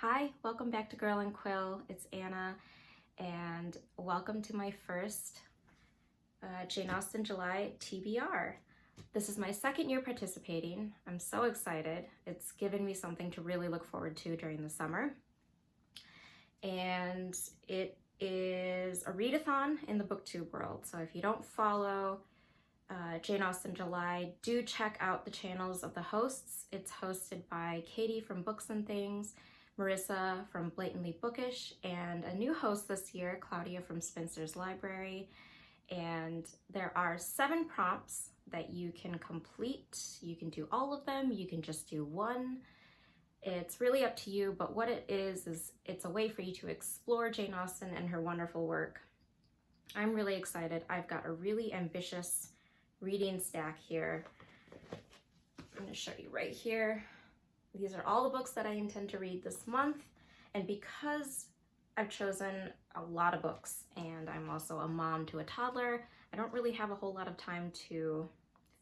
Hi, welcome back to Girl and Quill. It's Anna, and welcome to my first Jane Austen July TBR. This is my second year participating. I'm so excited. It's given me something to really look forward to during the summer. And it is a readathon in the booktube world. So if you don't follow Jane Austen July, do check out the channels of the hosts. It's hosted by Katie from Books and Things, Marissa from Blatantly Bookish, and a new host this year, Claudia from Spencer's Library. And there are 7 prompts that you can complete. You can do all of them, you can just do one. It's really up to you, but what it is it's a way for you to explore Jane Austen and her wonderful work. I'm really excited. I've got a really ambitious reading stack here. I'm going to show you right here. These are all the books that I intend to read this month, and because I've chosen a lot of books and I'm also a mom to a toddler, I don't really have a whole lot of time to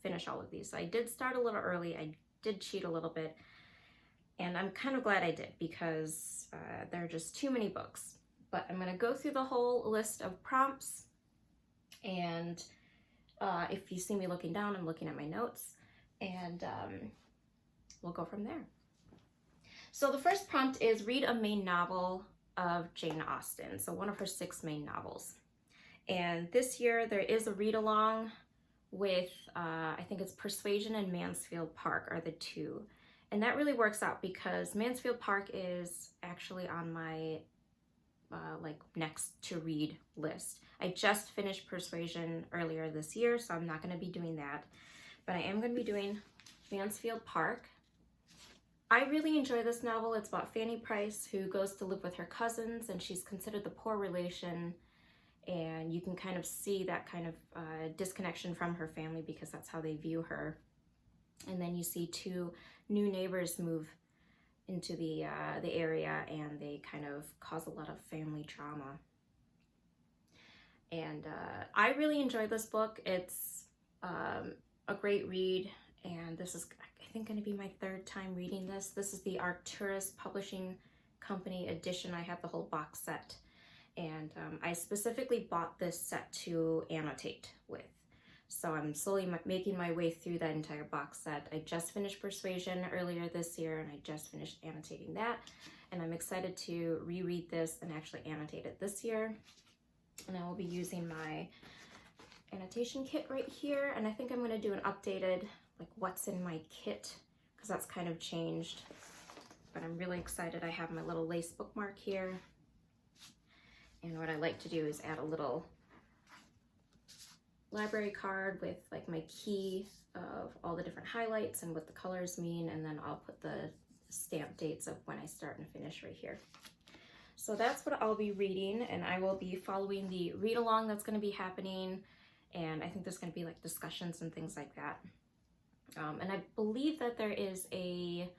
finish all of these. So I did start a little early, I did cheat a little bit, and I'm kind of glad I did because there are just too many books. But I'm going to go through the whole list of prompts, and if you see me looking down, I'm looking at my notes, and we'll go from there. So the first prompt is read a main novel of Jane Austen, so one of her 6 main novels. And this year there is a read-along with, I think it's Persuasion and Mansfield Park are the 2. And that really works out because Mansfield Park is actually on my like next to read list. I just finished Persuasion earlier this year, so I'm not going to be doing that. But I am going to be doing Mansfield Park. I really enjoy this novel. It's about Fanny Price, who goes to live with her cousins, and she's considered the poor relation, and you can kind of see that kind of disconnection from her family because that's how they view her. And then you see 2 new neighbors move into the area, and they kind of cause a lot of family trauma. And I really enjoyed this book. It's a great read, and this is, I think, going to be my 3rd time reading this. This is the Arcturus Publishing Company edition. I have the whole box set, and I specifically bought this set to annotate with. So I'm slowly making my way through that entire box set. I just finished Persuasion earlier this year, and I just finished annotating that, and I'm excited to reread this and actually annotate it this year. And I will be using my annotation kit right here, and I think I'm going to do an updated like what's in my kit because that's kind of changed, but I'm really excited. I have my little lace bookmark here, and what I like to do is add a little library card with like my key of all the different highlights and what the colors mean, and then I'll put the stamp dates of when I start and finish right here. So that's what I'll be reading, and I will be following the read along that's going to be happening, and I think there's going to be like discussions and things like that. And I believe that there is a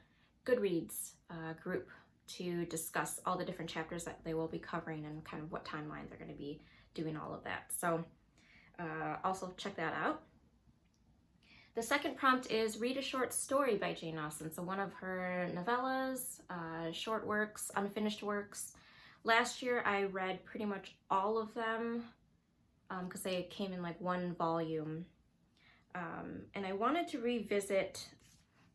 Goodreads group to discuss all the different chapters that they will be covering and kind of what timeline they're going to be doing all of that. So also check that out. The second prompt is read a short story by Jane Austen. So one of her novellas, short works, unfinished works. Last year I read pretty much all of them because they came in like 1 volume. And I wanted to revisit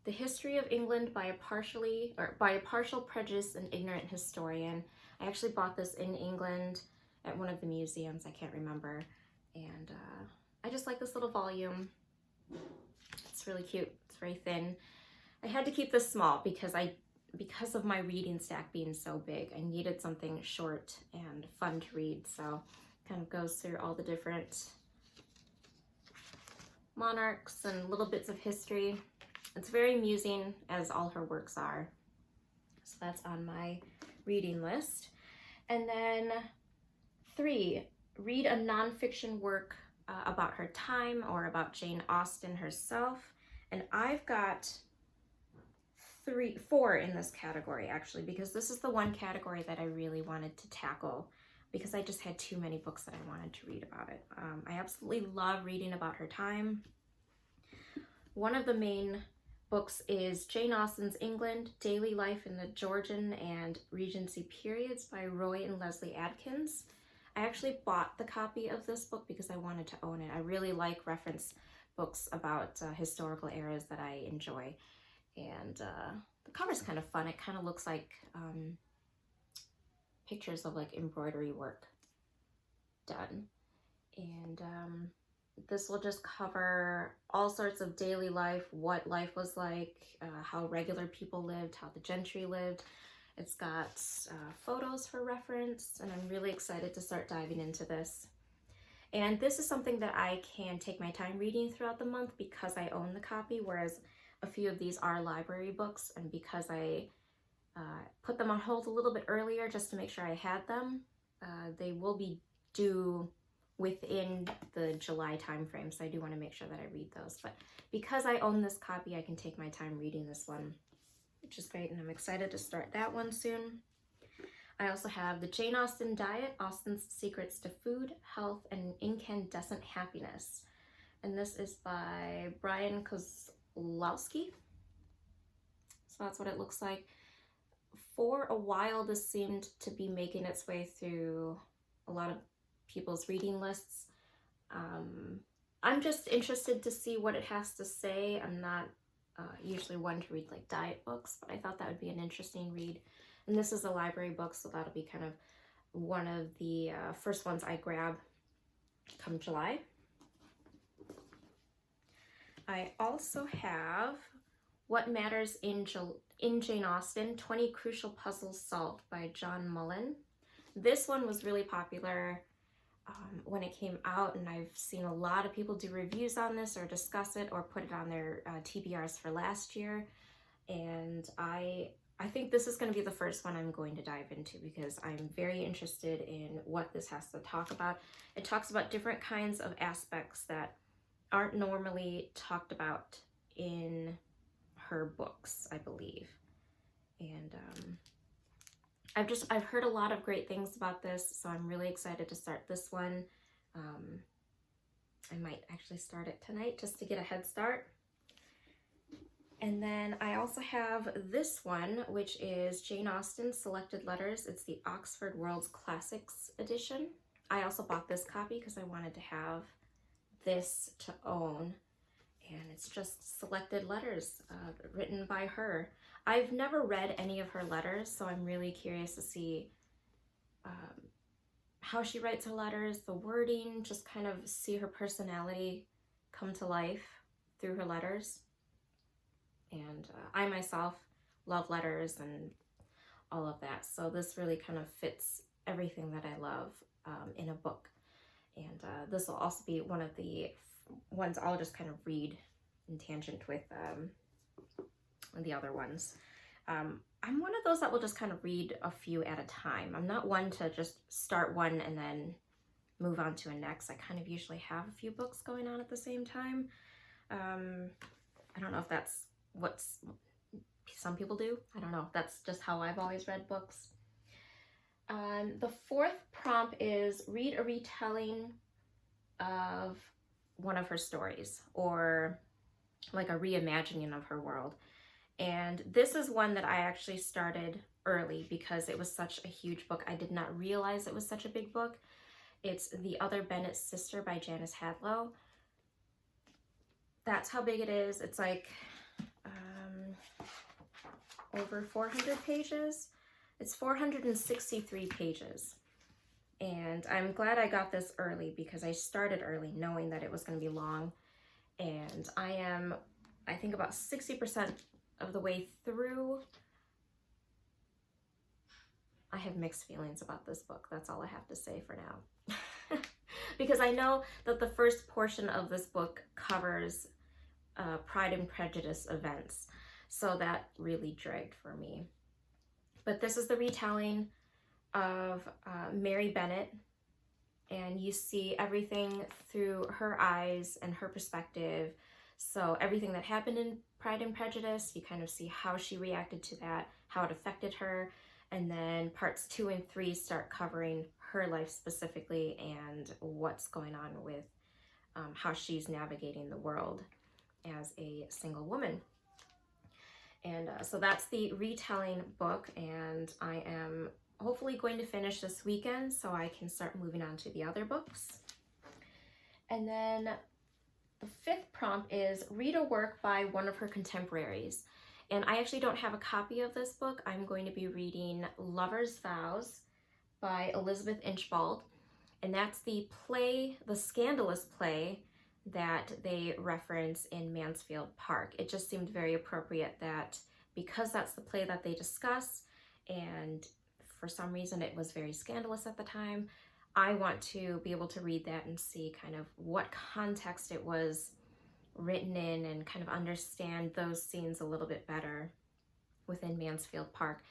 The History of England by a partial prejudiced and ignorant historian. I actually bought this in England at one of the museums, I can't remember. And I just like this little volume. It's really cute, it's very thin. I had to keep this small because of my reading stack being so big, I needed something short and fun to read. So it kind of goes through all the different monarchs and little bits of history. It's very amusing, as all her works are. So that's on my reading list. And then 3, read a nonfiction work about her time or about Jane Austen herself. And I've got 4 in this category actually, because this is the one category that I really wanted to tackle because I just had too many books that I wanted to read about it. I absolutely love reading about her time. One of the main books is Jane Austen's England, Daily Life in the Georgian and Regency Periods by Roy and Leslie Adkins. I actually bought the copy of this book because I wanted to own it. I really like reference books about historical eras that I enjoy. And the cover's kind of fun. It kind of looks like pictures of like embroidery work done. And this will just cover all sorts of daily life, what life was like, how regular people lived, how the gentry lived. It's got photos for reference, and I'm really excited to start diving into this. And this is something that I can take my time reading throughout the month because I own the copy, whereas a few of these are library books, and because I put them on hold a little bit earlier just to make sure I had them, they will be due within the July time frame, so I do want to make sure that I read those. But because I own this copy, I can take my time reading this one, which is great, and I'm excited to start that one soon. I also have the Jane Austen Diet, Austen's Secrets to Food, Health, and Incandescent Happiness. And this is by Bryan Kozlowski. So that's what it looks like. For a while, this seemed to be making its way through a lot of people's reading lists. I'm just interested to see what it has to say. I'm not usually one to read like diet books, but I thought that would be an interesting read. And this is a library book, so that'll be kind of one of the first ones I grab come July. I also have What Matters in Jane Austen, 20 Crucial Puzzles Solved by John Mullan. This one was really popular when it came out, and I've seen a lot of people do reviews on this or discuss it or put it on their TBRs for last year. And I think this is going to be the first one I'm going to dive into because I'm very interested in what this has to talk about. It talks about different kinds of aspects that aren't normally talked about in her books, I believe. And I've heard a lot of great things about this, so I'm really excited to start this one. I might actually start it tonight just to get a head start. And then I also have this one, which is Jane Austen Selected Letters. It's the Oxford World's Classics edition. I also bought this copy because I wanted to have this to own. And it's just selected letters written by her. I've never read any of her letters, so I'm really curious to see how she writes her letters, the wording, just kind of see her personality come to life through her letters. And I myself love letters and all of that, so this really kind of fits everything that I love in a book. And this will also be one of the ones I'll just kind of read in tangent with the other ones. I'm one of those that will just kind of read a few at a time. I'm not one to just start one and then move on to a next. I kind of usually have a few books going on at the same time. I don't know if that's what some people do. I don't know. That's just how I've always read books. The fourth prompt is read a retelling of one of her stories, or like a reimagining of her world. And this is one that I actually started early because it was such a huge book. I did not realize it was such a big book. It's The Other Bennet Sister by Janice Hadlow. That's how big it is. It's like over 400 pages. It's 463 pages. And I'm glad I got this early because I started early knowing that it was going to be long. And I am, I think, about 60% of the way through. I have mixed feelings about this book. That's all I have to say for now. Because I know that the first portion of this book covers Pride and Prejudice events. So that really dragged for me. But this is the retelling of Mary Bennet, and you see everything through her eyes and her perspective. So everything that happened in Pride and Prejudice, you kind of see how she reacted to that, how it affected her, and then parts 2 and 3 start covering her life specifically and what's going on with how she's navigating the world as a single woman. And so that's the Retelling book, and I am hopefully going to finish this weekend so I can start moving on to the other books. And then the fifth prompt is read a work by one of her contemporaries. And I actually don't have a copy of this book. I'm going to be reading Lover's Vows by Elizabeth Inchbald. And that's the play, the scandalous play that they reference in Mansfield Park. It just seemed very appropriate that because that's the play that they discuss, and for some reason it was very scandalous at the time, I want to be able to read that and see kind of what context it was written in and kind of understand those scenes a little bit better within Mansfield Park.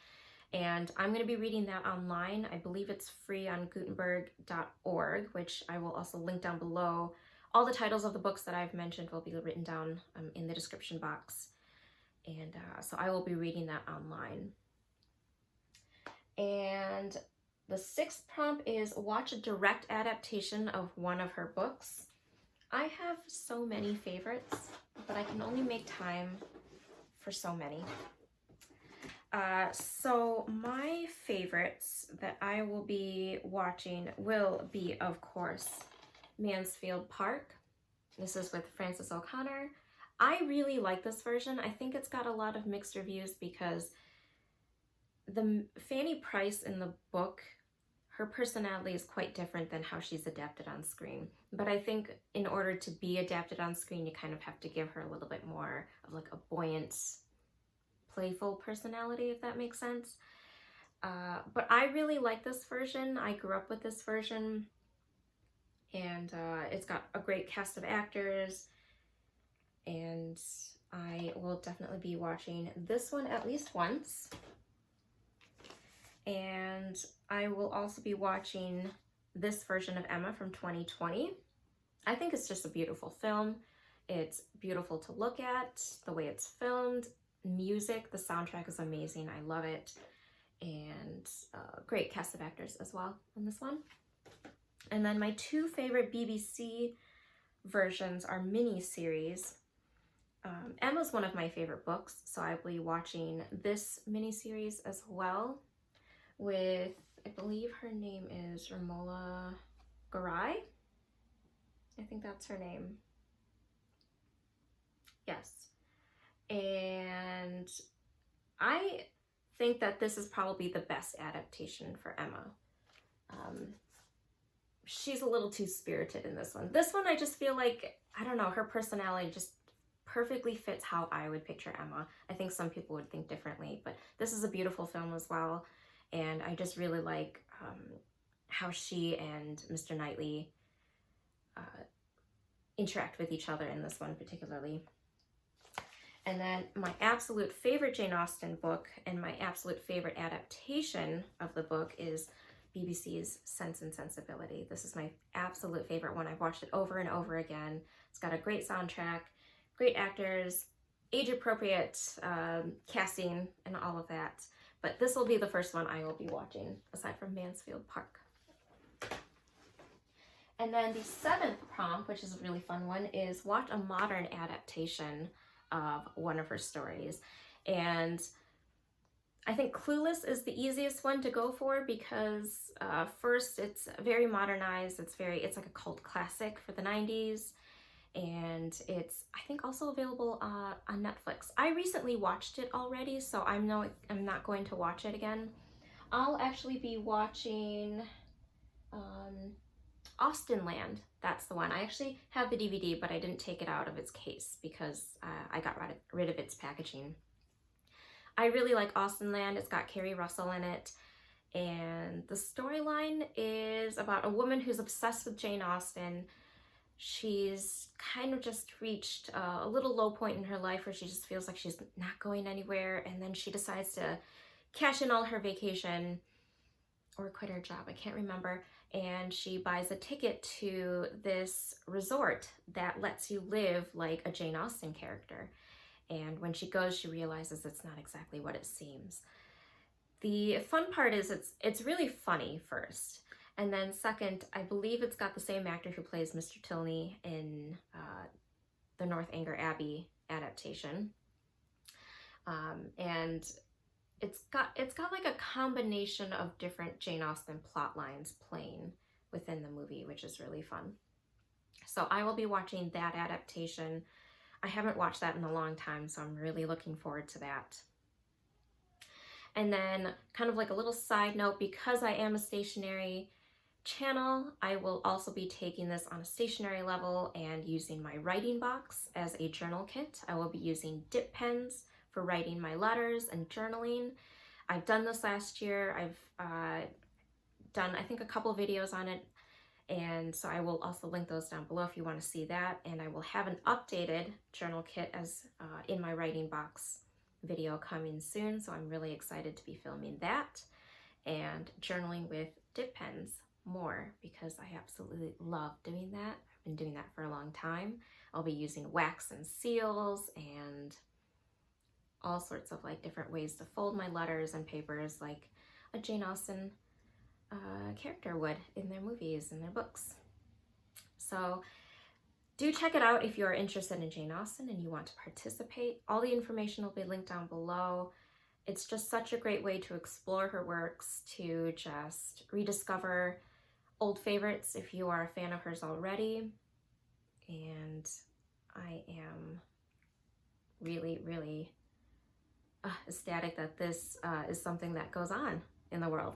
And I'm going to be reading that online. I believe it's free on Gutenberg.org, which I will also link down below. All the titles of the books that I've mentioned will be written down in the description box. And so I will be reading that online. And the sixth prompt is watch a direct adaptation of one of her books. I have so many favorites, but I can only make time for so many. So my favorites that I will be watching will be, of course, Mansfield Park. This is with Frances O'Connor. I really like this version. I think it's got a lot of mixed reviews because the Fanny Price in the book, her personality is quite different than how she's adapted on screen. But I think in order to be adapted on screen, you kind of have to give her a little bit more of like a buoyant, playful personality, if that makes sense. But I really like this version. I grew up with this version, and it's got a great cast of actors, and I will definitely be watching this one at least once. And I will also be watching this version of Emma from 2020. I think it's just a beautiful film. It's beautiful to look at, the way it's filmed. Music, the soundtrack is amazing. I love it. And great cast of actors as well in this one. And then my two favorite BBC versions are mini-series. Emma's one of my favorite books, so I will be watching this mini-series as well with, I believe her name is Romola Garai. I think that's her name. Yes. And I think that this is probably the best adaptation for Emma. She's a little too spirited in this one. This one, I just feel like, I don't know, her personality just perfectly fits how I would picture Emma. I think some people would think differently, but this is a beautiful film as well. And I just really like how she and Mr. Knightley interact with each other in this one particularly. And then my absolute favorite Jane Austen book and my absolute favorite adaptation of the book is BBC's Sense and Sensibility. This is my absolute favorite one. I've watched it over and over again. It's got a great soundtrack, great actors, age-appropriate casting, and all of that. But this will be the first one I will be watching, aside from Mansfield Park. And then the seventh prompt, which is a really fun one, is watch a modern adaptation of one of her stories. And I think Clueless is the easiest one to go for because first, it's very modernized. It's like a cult classic for the 90s. And it's, I think, also available on Netflix. I recently watched it already, so I'm not going to watch it again. I'll actually be watching Austenland. That's the one. I actually have the DVD, but I didn't take it out of its case because I got rid of its packaging. I really like Austenland. It's got Kerry Russell in it. And the storyline is about a woman who's obsessed with Jane Austen. She's kind of just reached a little low point in her life where she just feels like she's not going anywhere. And then she decides to cash in all her vacation or quit her job. I can't remember. And she buys a ticket to this resort that lets you live like a Jane Austen character. And when she goes, she realizes it's not exactly what it seems. The fun part is it's really funny first. And then second, I believe it's got the same actor who plays Mr. Tilney in the Northanger Abbey adaptation. And it's got like a combination of different Jane Austen plot lines playing within the movie, which is really fun. So I will be watching that adaptation. I haven't watched that in a long time, so I'm really looking forward to that. And then kind of like a little side note, because I am a stationery channel, I will also be taking this on a stationery level and using my writing box as a journal kit. I will be using dip pens for writing my letters and journaling. I've done this last year. I've done, I think, a couple videos on it, and so I will also link those down below if you want to see that. And I will have an updated journal kit as in my writing box video coming soon, so I'm really excited to be filming that and journaling with dip pens more, because I absolutely love doing that. I've been doing that for a long time. I'll be using wax and seals and all sorts of like different ways to fold my letters and papers like a Jane Austen character would in their movies and their books. So do check it out if you're interested in Jane Austen and you want to participate. All the information will be linked down below. It's just such a great way to explore her works, to just rediscover old favorites if you are a fan of hers already. And I am really, really ecstatic that this is something that goes on in the world.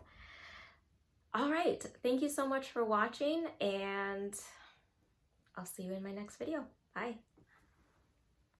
All right, thank you so much for watching, and I'll see you in my next video. Bye.